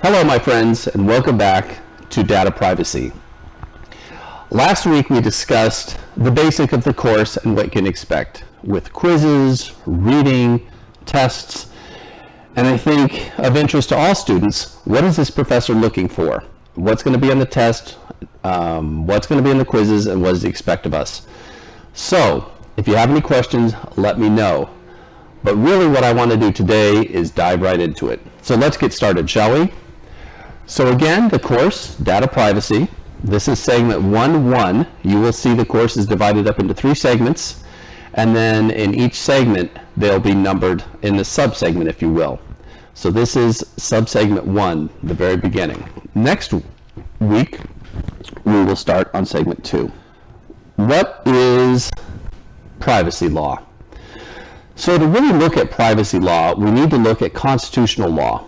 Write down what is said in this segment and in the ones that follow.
Hello, my friends, and welcome back to Data Privacy. Last week we discussed the basic of the course and what you can expect with quizzes, reading, tests, and I think of interest to all students, what is this professor looking for? What's going to be on the test, what's going to be in the quizzes, and what does he expect of us? So, if you have any questions, let me know. But really what I want to do today is dive right into it. So let's get started, shall we? So again, the course, Data Privacy. This is segment 1.1. You will see the course is divided up into 3 segments, and then in each segment, they'll be numbered in the sub-segment, if you will. So this is sub-segment 1, the very beginning. Next week, we will start on segment 2. What is privacy law? So to really look at privacy law, we need to look at constitutional law.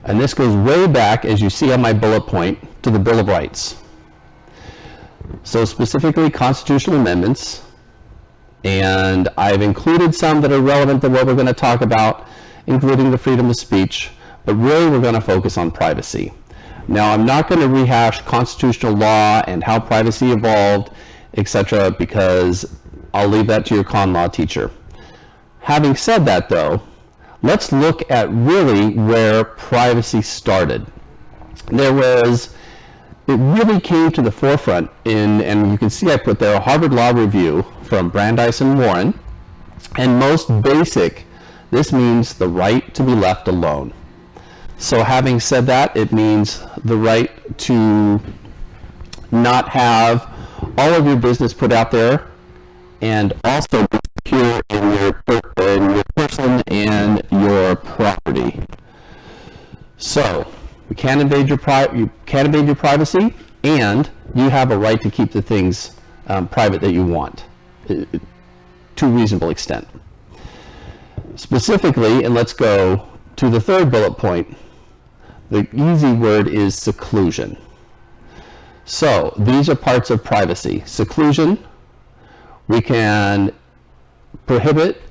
And this goes way back, as you see on my bullet point, to the Bill of Rights. So specifically constitutional amendments, and I've included some that are relevant to what we're going to talk about, including the freedom of speech, but really we're going to focus on privacy. Now, I'm not going to rehash constitutional law and how privacy evolved, etc., because I'll leave that to your con law teacher. Having said that, though, let's look at really where privacy started. It really came to the forefront and you can see I put there a Harvard Law Review from Brandeis and Warren. And most basic, this means the right to be left alone. So having said that, it means the right to not have all of your business put out there and also be secure in your person and your property. So you can't invade your privacy, and you have a right to keep the things private that you want to a reasonable extent. Specifically, and let's go to the third bullet point, the easy word is seclusion. So these are parts of privacy. Seclusion, we can prohibit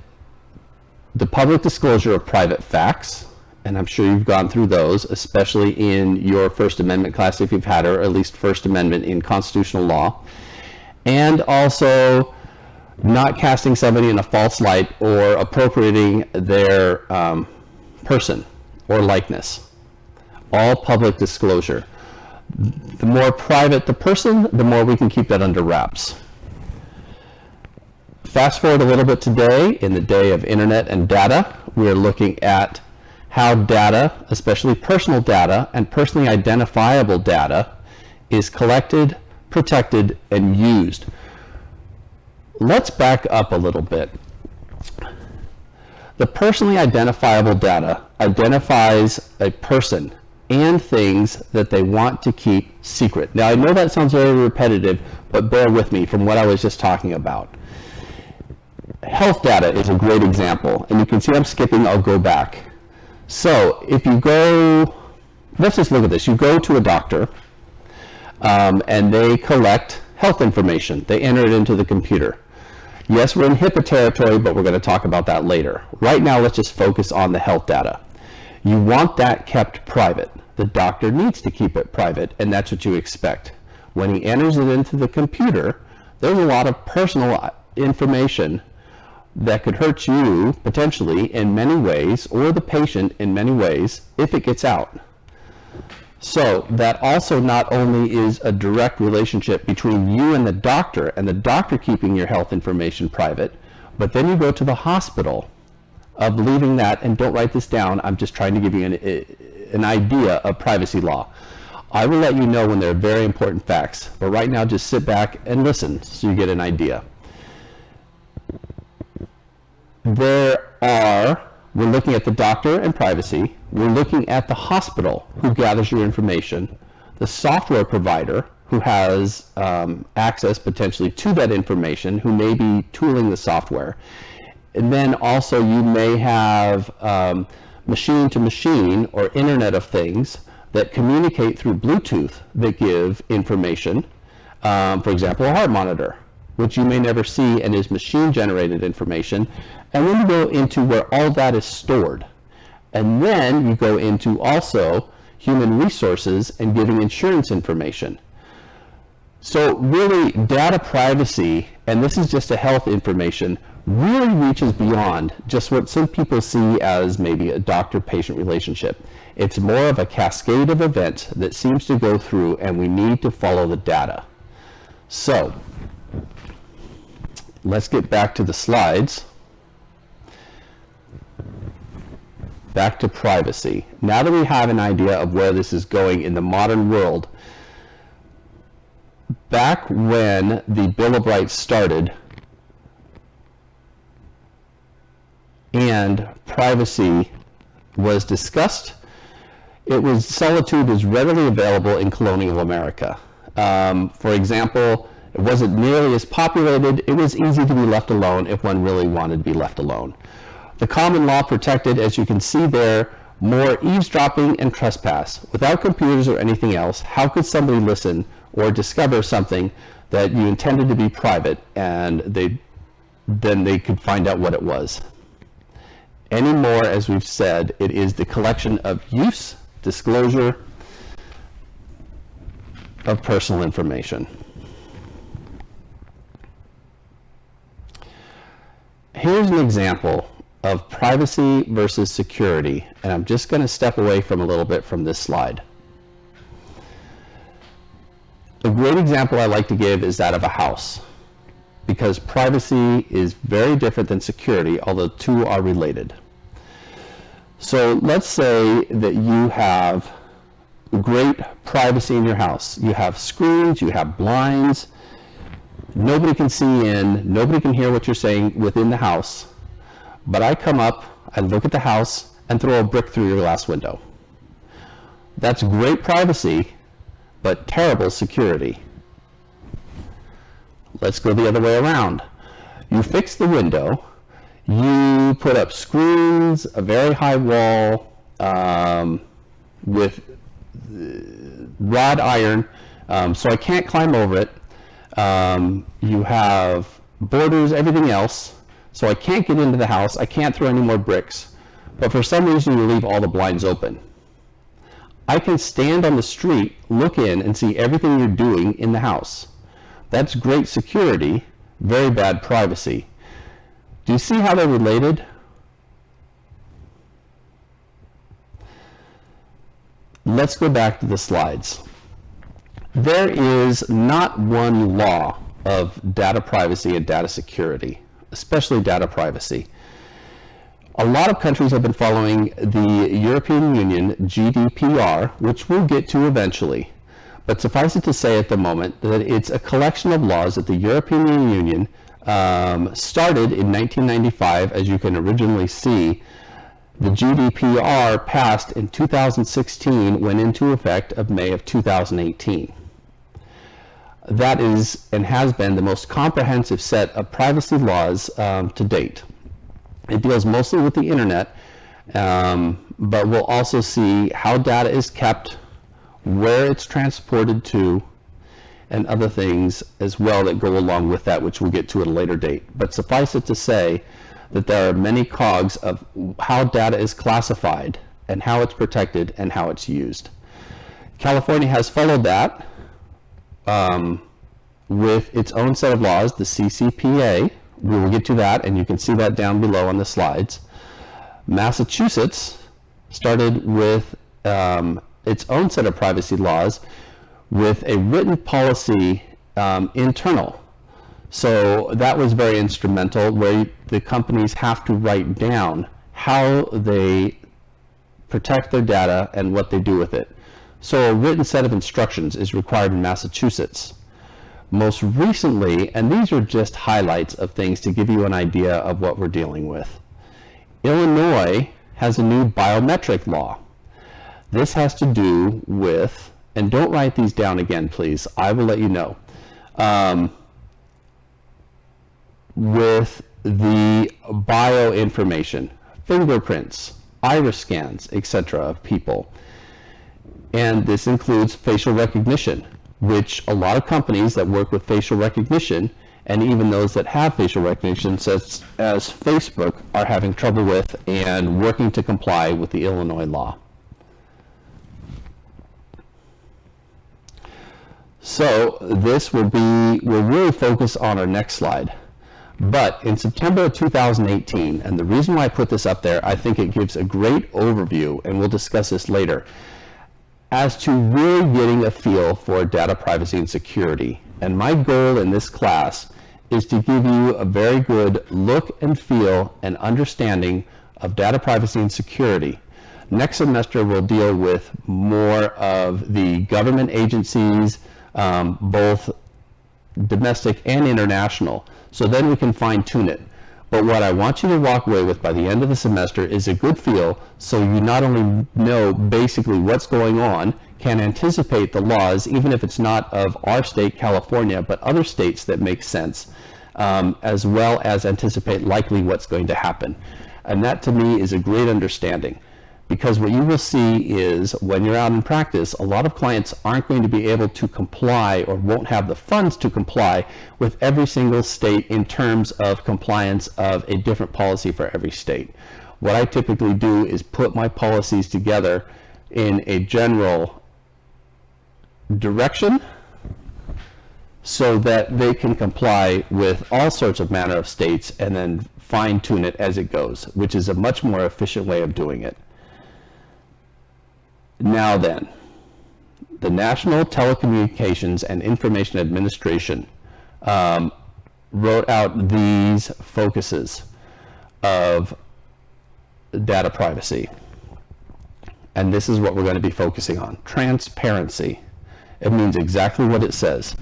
the public disclosure of private facts, and I'm sure you've gone through those, especially in your First Amendment class if you've had her, or at least First Amendment in constitutional law, and also not casting somebody in a false light or appropriating their person or likeness. All public disclosure. The more private the person, the more we can keep that under wraps. Fast forward a little bit today, in the day of internet and data, we're looking at how data, especially personal data and personally identifiable data, is collected, protected, and used. Let's back up a little bit. The personally identifiable data identifies a person and things that they want to keep secret. Now, I know that sounds very repetitive, but bear with me from what I was just talking about. Health data is a great example, and you can see I'm skipping, I'll go back. So if you go, let's just look at this. You go to a doctor and they collect health information. They enter it into the computer. Yes, we're in HIPAA territory, but we're going to talk about that later. Right now, let's just focus on the health data. You want that kept private. The doctor needs to keep it private, and that's what you expect. When he enters it into the computer, there's a lot of personal information that could hurt you potentially in many ways, or the patient in many ways, if it gets out. So that also not only is a direct relationship between you and the doctor keeping your health information private, but then you go to the hospital of leaving that, and don't write this down, I'm just trying to give you an idea of privacy law. I will let you know when there are very important facts, but right now just sit back and listen so you get an idea. We're looking at the doctor and privacy, we're looking at the hospital who gathers your information, the software provider who has access potentially to that information, who may be tooling the software. And then also you may have machine to machine or Internet of Things that communicate through Bluetooth that give information, for example, a heart monitor, which you may never see and is machine-generated information. And then you go into where all that is stored. And then you go into also human resources, and giving insurance information. So really, data privacy, and this is just a health information, really reaches beyond just what some people see as maybe a doctor-patient relationship. It's more of a cascade of events that seems to go through, and we need to follow the data. So let's get back to the slides. Back to privacy. Now that we have an idea of where this is going in the modern world, back when the Bill of Rights started and privacy was discussed, solitude was readily available in colonial America. For example, it wasn't nearly as populated. It was easy to be left alone if one really wanted to be left alone. The common law protected, as you can see there, more eavesdropping and trespass. Without computers or anything else, how could somebody listen or discover something that you intended to be private, and then they could find out what it was? Anymore, as we've said, it is the collection of use, disclosure of personal information. Here's an example of privacy versus security, and I'm just going to step away from a little bit from this slide. A great example I like to give is that of a house, because privacy is very different than security, although two are related. So let's say that you have great privacy in your house. You have screens, you have blinds, nobody can see in, nobody can hear what you're saying within the house. But I come up, I look at the house, and throw a brick through your glass window. That's great privacy, but terrible security. Let's go the other way around. You fix the window, you put up screens, a very high wall with wrought iron, so I can't climb over it. You have borders, everything else, so I can't get into the house, I can't throw any more bricks, but for some reason you leave all the blinds open. I can stand on the street, look in, and see everything you're doing in the house. That's great security, very bad privacy. Do you see how they're related? Let's go back to the slides. There is not one law of data privacy and data security, especially data privacy. A lot of countries have been following the European Union GDPR, which we'll get to eventually. But suffice it to say at the moment that it's a collection of laws that the European Union started in 1995, as you can originally see. The GDPR passed in 2016, went into effect of May of 2018. That is and has been the most comprehensive set of privacy laws to date. It deals mostly with the internet, but we'll also see how data is kept, where it's transported to, and other things as well that go along with that, which we'll get to at a later date. But suffice it to say that there are many cogs of how data is classified and how it's protected and how it's used. California has followed that with its own set of laws, the CCPA. We will get to that, and you can see that down below on the slides. Massachusetts started with its own set of privacy laws with a written policy internal. So that was very instrumental, where the companies have to write down how they protect their data and what they do with it. So a written set of instructions is required in Massachusetts. Most recently, and these are just highlights of things to give you an idea of what we're dealing with, Illinois has a new biometric law. This has to do with, and don't write these down again, please, I will let you know, with the bio information, fingerprints, iris scans, etc. of people. And this includes facial recognition, which a lot of companies that work with facial recognition, and even those that have facial recognition, such as Facebook, are having trouble with and working to comply with the Illinois law. So this will really focus on our next slide. But in September of 2018, and the reason why I put this up there, I think it gives a great overview, and we'll discuss this later, as to really getting a feel for data privacy and security. And my goal in this class is to give you a very good look and feel and understanding of data privacy and security. Next semester we'll deal with more of the government agencies, both domestic and international. So then we can fine tune it. But what I want you to walk away with by the end of the semester is a good feel, so you not only know basically what's going on, can anticipate the laws, even if it's not of our state, California, but other states that make sense, as well as anticipate likely what's going to happen. And that to me is a great understanding. Because what you will see is when you're out in practice, a lot of clients aren't going to be able to comply or won't have the funds to comply with every single state in terms of compliance of a different policy for every state. What I typically do is put my policies together in a general direction so that they can comply with all sorts of manner of states and then fine tune it as it goes, which is a much more efficient way of doing it. Now then, the National Telecommunications and Information Administration wrote out these focuses of data privacy. And this is what we're going to be focusing on. Transparency. It means exactly what it says.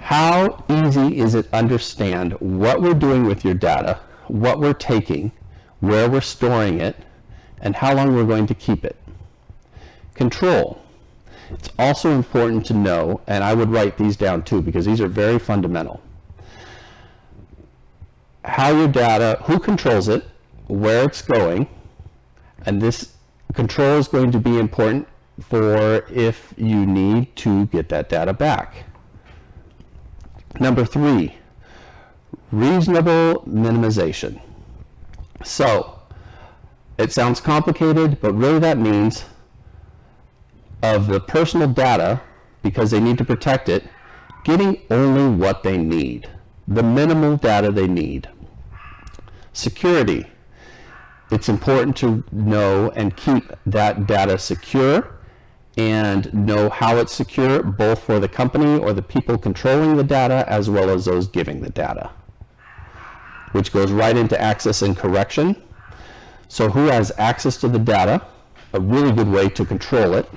How easy is it to understand what we're doing with your data, what we're taking, where we're storing it, and how long we're going to keep it? Control. It's also important to know, and I would write these down too because these are very fundamental. How your data, who controls it, where it's going, and this control is going to be important for if you need to get that data back. Number 3, reasonable minimization. So, it sounds complicated, but really that means of the personal data, because they need to protect it, getting only what they need, the minimal data they need. Security. It's important to know and keep that data secure and know how it's secure, both for the company or the people controlling the data as well as those giving the data, which goes right into access and correction. So who has access to the data, a really good way to control it,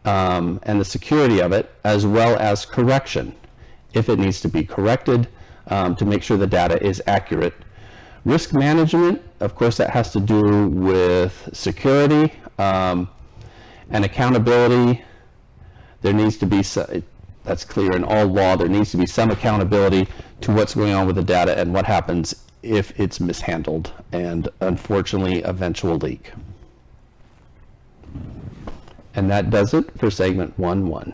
and the security of it, as well as correction, if it needs to be corrected, to make sure the data is accurate. Risk management, of course, that has to do with security and accountability. There needs to be, that's clear in all law, there needs to be some accountability to what's going on with the data and what happens if it's mishandled and, unfortunately, eventual leak. And that does it for segment 1.1.